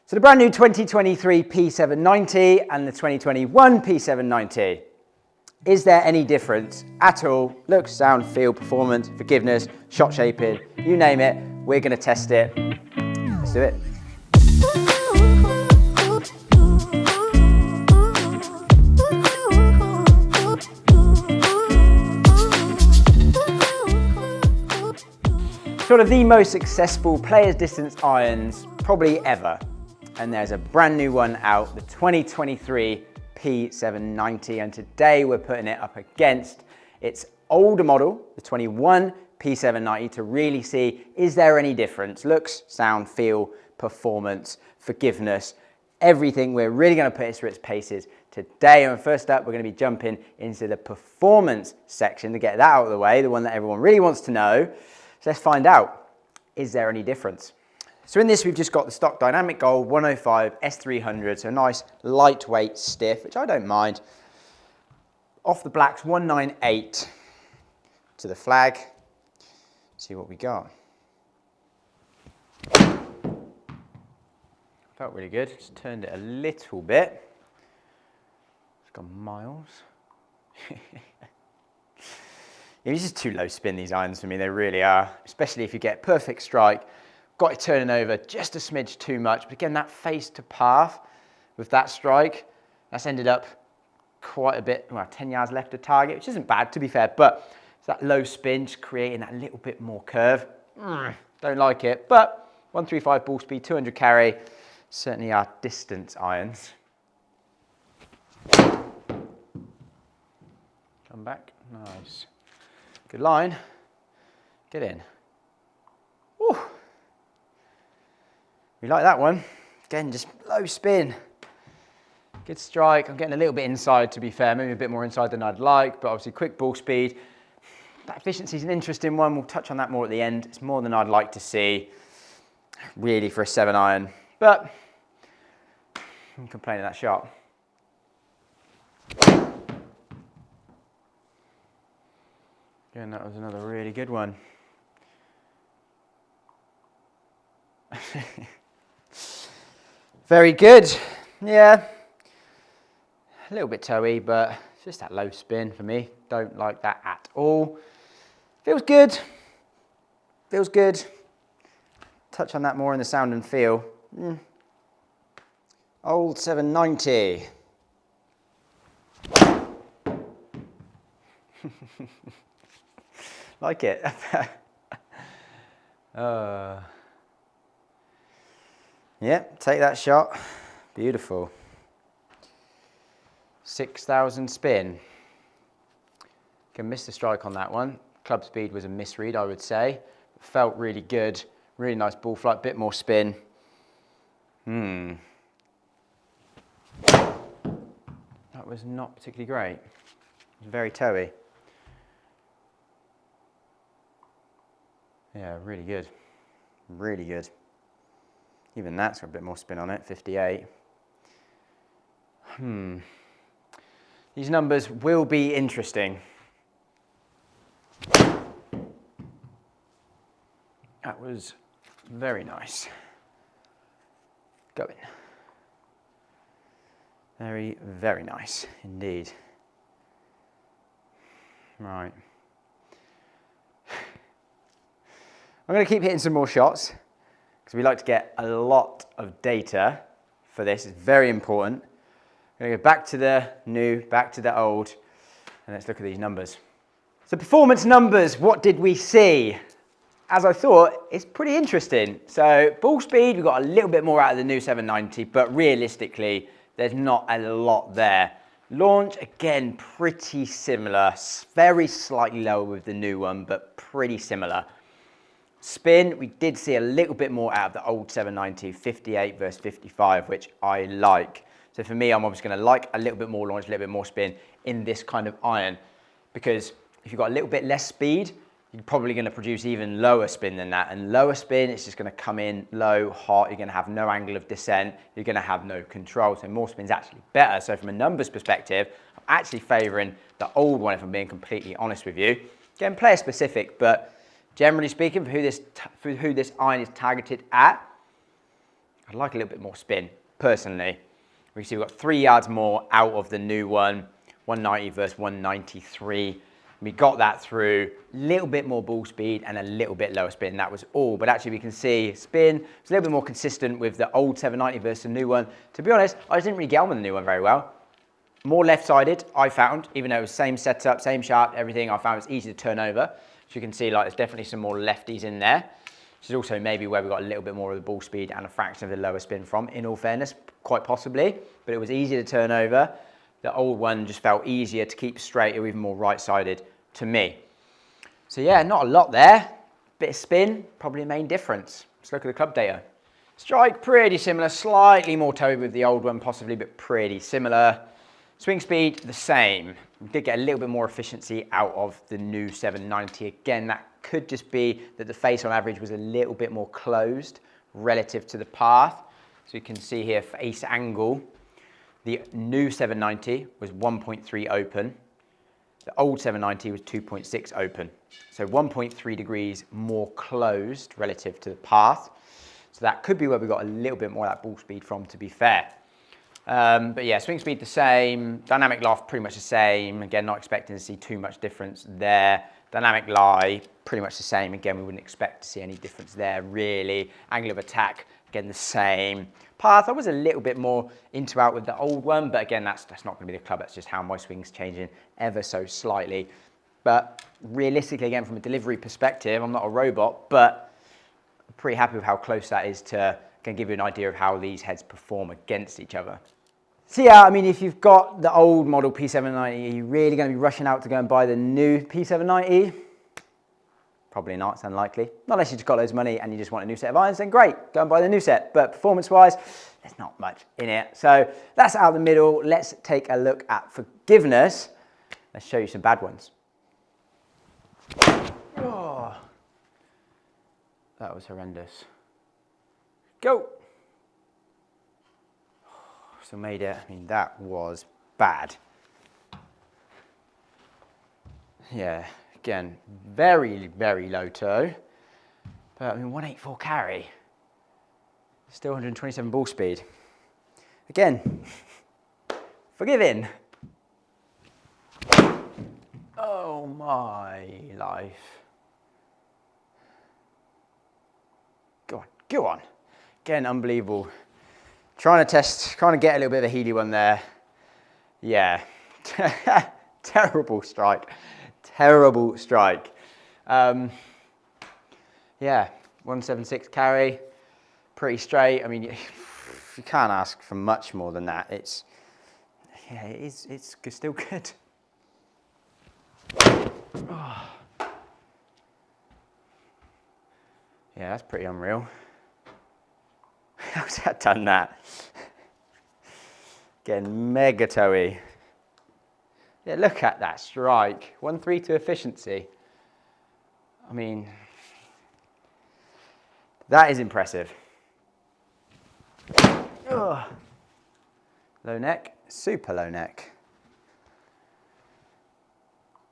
So the brand new 2023 P790 and the 2021 P790. Is there any difference at all? Look, sound, feel, performance, forgiveness, shot shaping, you name it. We're going to test it. Let's do it. Sort of the most successful player's distance irons probably ever. And there's a brand new one out, the 2023 P790, and today we're putting it up against its older model, the 21 P790, to really see, is there any difference? Looks, sound, feel, performance, forgiveness, everything. We're really going to put it through its paces today. And first up, we're going to be jumping into the performance section to get that out of the way, the one that everyone really wants to know. So let's find out, is there any difference? So in this, we've just got the stock Dynamic Gold 105 S300, so a nice lightweight stiff, which I don't mind. Off the blacks 198 to the flag. See what we got. Felt really good, just turned it a little bit. It's gone miles. These are too low spin, these irons for me, they really are. Especially if you get perfect strike. Got it turning over just a smidge too much, but again, that face to path with that strike, that's ended up quite a bit, well, 10 yards left of target, which isn't bad to be fair, but it's that low spin, just creating that little bit more curve. Don't like it, but 135 ball speed, 200 carry, certainly are distance irons. Come back, nice. Good line, get in. Woo. We like that one. Again, just low spin. Good strike. I'm getting a little bit inside, to be fair, maybe a bit more inside than I'd like, but obviously quick ball speed. That efficiency is an interesting one. We'll touch on that more at the end. It's more than I'd like to see, really, for a 7-iron, but I'm complaining that shot. Again, that was another really good one. Very good, yeah, a little bit toey, but it's just that low spin for me. Don't like that at all. Feels good, feels good. Touch on that more in the sound and feel. Old 790. Like it. Yep, take that shot. Beautiful. 6,000 spin. Can miss the strike on that one. Club speed was a misread, I would say. Felt really good. Really nice ball flight, bit more spin. That was not particularly great. It was very toey. Yeah, really good. Really good. Even that's got a bit more spin on it, 58. These numbers will be interesting. That was very nice. Going. Very, very nice indeed. Right. I'm going to keep hitting some more shots, because we like to get a lot of data for this. It's very important. I'm going to go back to the new, back to the old, and let's look at these numbers. So performance numbers, what did we see? As I thought, it's pretty interesting. So ball speed, we got a little bit more out of the new 790, but realistically, there's not a lot there. Launch, again, pretty similar, very slightly lower with the new one, but pretty similar. Spin, we did see a little bit more out of the old 790, 58 versus 55, which I like. So for me, I'm obviously going to like a little bit more launch, a little bit more spin in this kind of iron, because if you've got a little bit less speed, you're probably going to produce even lower spin than that. And lower spin, it's just going to come in low, hot, you're going to have no angle of descent, you're going to have no control. So more spin is actually better. So from a numbers perspective, I'm actually favouring the old one, if I'm being completely honest with you. Again, player specific, but generally speaking, for who this iron is targeted at, I'd like a little bit more spin, personally. We can see we've got 3 yards more out of the new one, 190 versus 193. We got that through a little bit more ball speed and a little bit lower spin. That was all. But actually we can see spin was a little bit more consistent with the old 790 versus the new one. To be honest, I just didn't really get on with the new one very well. More left-sided, I found, even though it was same setup, same shaft, everything, I found it's easy to turn over. So you can see like there's definitely some more lefties in there. Which is also maybe where we got a little bit more of the ball speed and a fraction of the lower spin from, in all fairness, quite possibly. But it was easier to turn over. The old one just felt easier to keep straight or even more right-sided to me. So yeah, not a lot there. Bit of spin, probably the main difference. Let's look at the club data. Strike, pretty similar, slightly more toe with the old one possibly, but pretty similar. Swing speed, the same. We did get a little bit more efficiency out of the new 790. Again, that could just be that the face on average was a little bit more closed relative to the path. So you can see here, face angle, the new 790 was 1.3 open. The old 790 was 2.6 open. So 1.3 degrees more closed relative to the path. So that could be where we got a little bit more of that ball speed from, to be fair. But yeah, swing speed the same, dynamic loft pretty much the same. Again, not expecting to see too much difference there. Dynamic lie, pretty much the same. Again, we wouldn't expect to see any difference there, really. Angle of attack, again, the same. Path, I was a little bit more into out with the old one, but again, that's not going to be the club. That's just how my swing's changing ever so slightly. But realistically, again, from a delivery perspective, I'm not a robot, but I'm pretty happy with how close that is to can give you an idea of how these heads perform against each other. So yeah, I mean, if you've got the old model P790, are you really going to be rushing out to go and buy the new P790? Probably not, it's unlikely. Not unless you just got loads of money and you just want a new set of irons, then great, go and buy the new set. But performance-wise, there's not much in it. So that's out of the middle. Let's take a look at forgiveness. Let's show you some bad ones. Oh, that was horrendous. Go. So made it, I mean, that was bad. Yeah, again, very, very low toe. But I mean, 184 carry. Still 127 ball speed. Again, forgiving. Oh my life. Go on, go on. Again, unbelievable. Trying to get a little bit of a heely one there. Yeah, terrible strike, terrible strike. Yeah, 176 carry, pretty straight. I mean, you can't ask for much more than that. It's still good. Oh. Yeah, that's pretty unreal. How's that done that? Again, mega toey. Yeah, look at that strike. 132 efficiency. I mean, that is impressive. Ugh. Low neck, super low neck.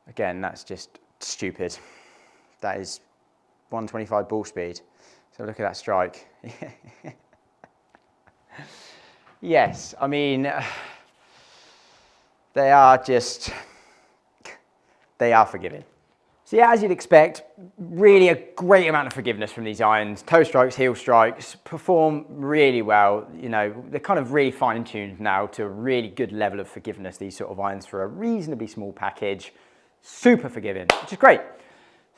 Again, that's just stupid. That is 125 ball speed. So look at that strike. Yes, I mean, they are forgiving. So yeah, as you'd expect, really a great amount of forgiveness from these irons. Toe strikes, heel strikes, perform really well. You know, they're kind of really fine-tuned now to a really good level of forgiveness, these sort of irons for a reasonably small package. Super forgiving, which is great.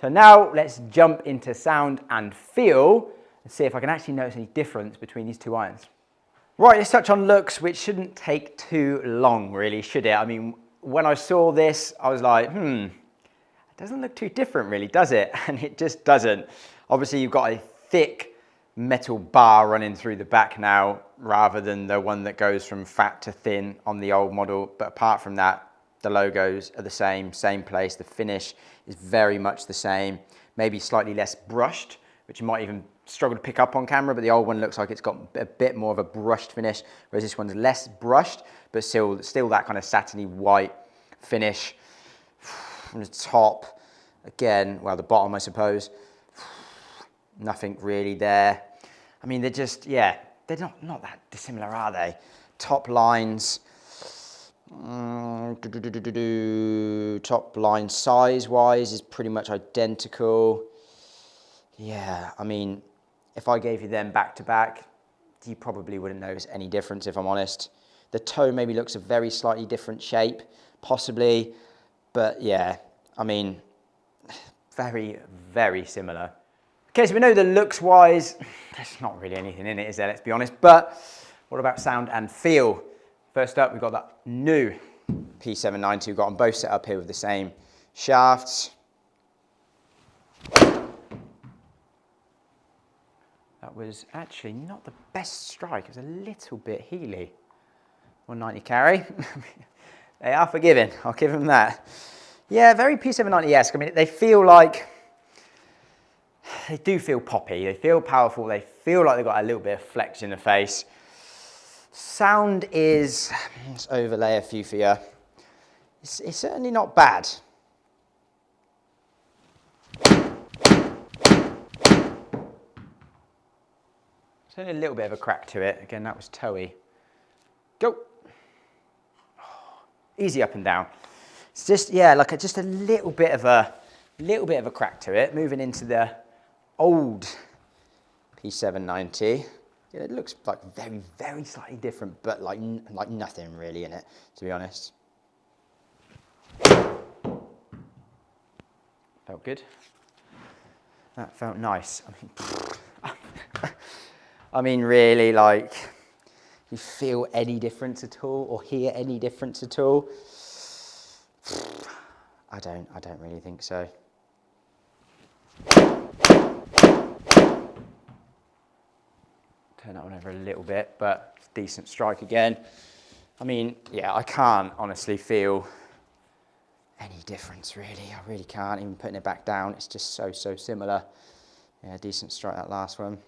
So now let's jump into sound and feel and see if I can actually notice any difference between these two irons. Right, let's touch on looks, which shouldn't take too long, really, should it? I mean, when I saw this, I was like, it doesn't look too different, really, does it? And it just doesn't. Obviously, you've got a thick metal bar running through the back now, rather than the one that goes from fat to thin on the old model. But apart from that, the logos are the same place. The finish is very much the same, maybe slightly less brushed, which you might even struggle to pick up on camera, but the old one looks like it's got a bit more of a brushed finish, whereas this one's less brushed, but still that kind of satiny white finish. From the top, again, well, the bottom, I suppose, nothing really there. I mean, they're just, yeah, they're not that dissimilar, are they? Top lines, top line size-wise is pretty much identical. Yeah, I mean, if I gave you them back to back, you probably wouldn't notice any difference, if I'm honest. The toe maybe looks a very slightly different shape, possibly, but yeah, I mean, very, very similar. Okay, so we know the looks-wise, there's not really anything in it, is there, let's be honest, but what about sound and feel? First up, we've got that new P790. We've got them both set up here with the same shafts. That was actually not the best strike. It was a little bit heely. 190 carry. They are forgiving, I'll give them that. Yeah, very P790-esque. I mean, they feel like, they do feel poppy, they feel powerful, they feel like they've got a little bit of flex in the face. Sound is, let's overlay a few for you. It's certainly not bad. There's only a little bit of a crack to it. Again, that was toey. Go. Oh, easy up and down. It's just, yeah, like just a little bit of a crack to it. Moving into the old P790. Yeah, it looks like very, very slightly different, but like nothing really in it, to be honest. Felt good. That felt nice. I mean, really, like, you feel any difference at all, or hear any difference at all? I don't really think so. Turn that one over a little bit, but it's a decent strike again. I mean, yeah, I can't honestly feel any difference, really. I really can't, even putting it back down. It's just so similar. Yeah, decent strike, that last one.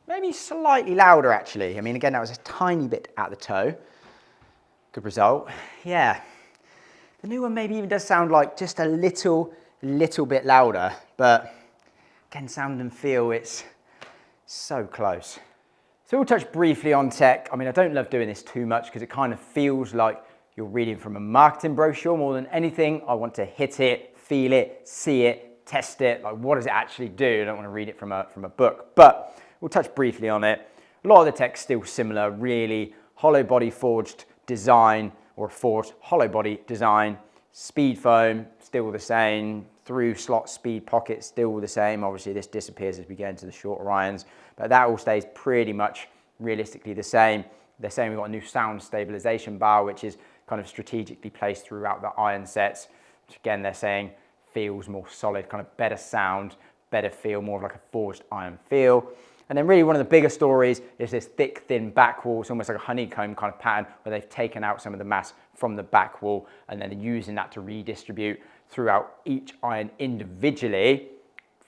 Maybe slightly louder, actually. I mean, again, that was a tiny bit at the toe. Good result. Yeah. The new one maybe even does sound like just a little bit louder, but again, sound and feel, it's so close. So we'll touch briefly on tech. I mean, I don't love doing this too much because it kind of feels like you're reading from a marketing brochure more than anything. I want to hit it, feel it, see it, test it. Like, what does it actually do? I don't want to read it from a book, but we'll touch briefly on it. A lot of the tech's still similar, really. Hollow body forged design, or forged hollow body design. Speed foam, still the same. Through slot speed pockets, still the same. Obviously, this disappears as we get into the shorter irons, but that all stays pretty much realistically the same. They're saying we've got a new sound stabilization bar, which is kind of strategically placed throughout the iron sets, which again, they're saying feels more solid, kind of better sound, better feel, more of like a forged iron feel. And then really one of the bigger stories is this thick, thin back wall. It's almost like a honeycomb kind of pattern where they've taken out some of the mass from the back wall and then they're using that to redistribute throughout each iron individually.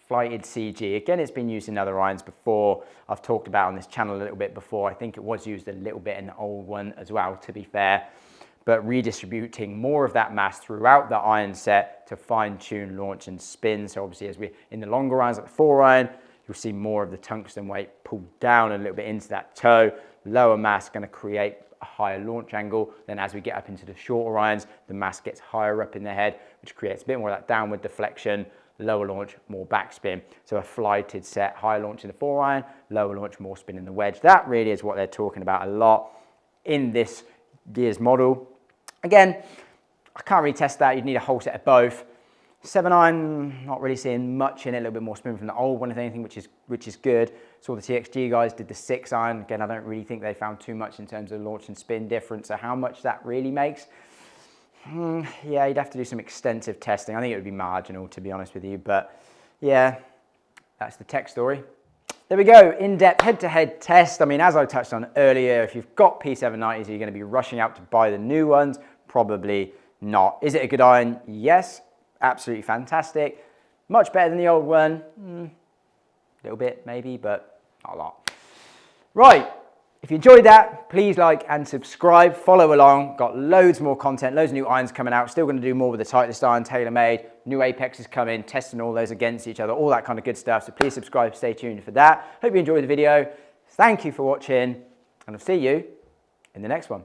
Flighted CG. Again, it's been used in other irons before. I've talked about on this channel a little bit before. I think it was used a little bit in the old one as well, to be fair. But redistributing more of that mass throughout the iron set to fine tune launch and spin. So obviously as we're in the longer irons like the 4 iron, you'll see more of the tungsten weight pulled down a little bit into that toe. Lower mass going to create a higher launch angle. Then as we get up into the shorter irons, the mass gets higher up in the head, which creates a bit more of that downward deflection, lower launch, more backspin. So a flighted set, higher launch in the 4 iron, lower launch, more spin in the wedge. That really is what they're talking about a lot in this year's model. Again, I can't really test that. You'd need a whole set of both. 7 iron, not really seeing much in it, a little bit more spin from the old one, if anything, which is good. Saw the TXG guys did the 6 iron. Again, I don't really think they found too much in terms of launch and spin difference. So how much that really makes, yeah, you'd have to do some extensive testing. I think it would be marginal, to be honest with you. But yeah, that's the tech story. There we go, in-depth head-to-head test. I mean, as I touched on earlier, if you've got P790s, are you going to be rushing out to buy the new ones? Probably not. Is it a good iron? Yes. Absolutely fantastic. Much better than the old one. A little bit maybe, but not a lot. Right, If you enjoyed that, please like and subscribe, follow along. Got loads more content, loads of new irons coming out. Still going to do more with the tightest iron, Taylormade. New Apexes coming, testing all those against each other, all that kind of good stuff. So please subscribe, stay tuned for that. Hope you enjoyed the video. Thank you for watching, and I'll see you in the next one.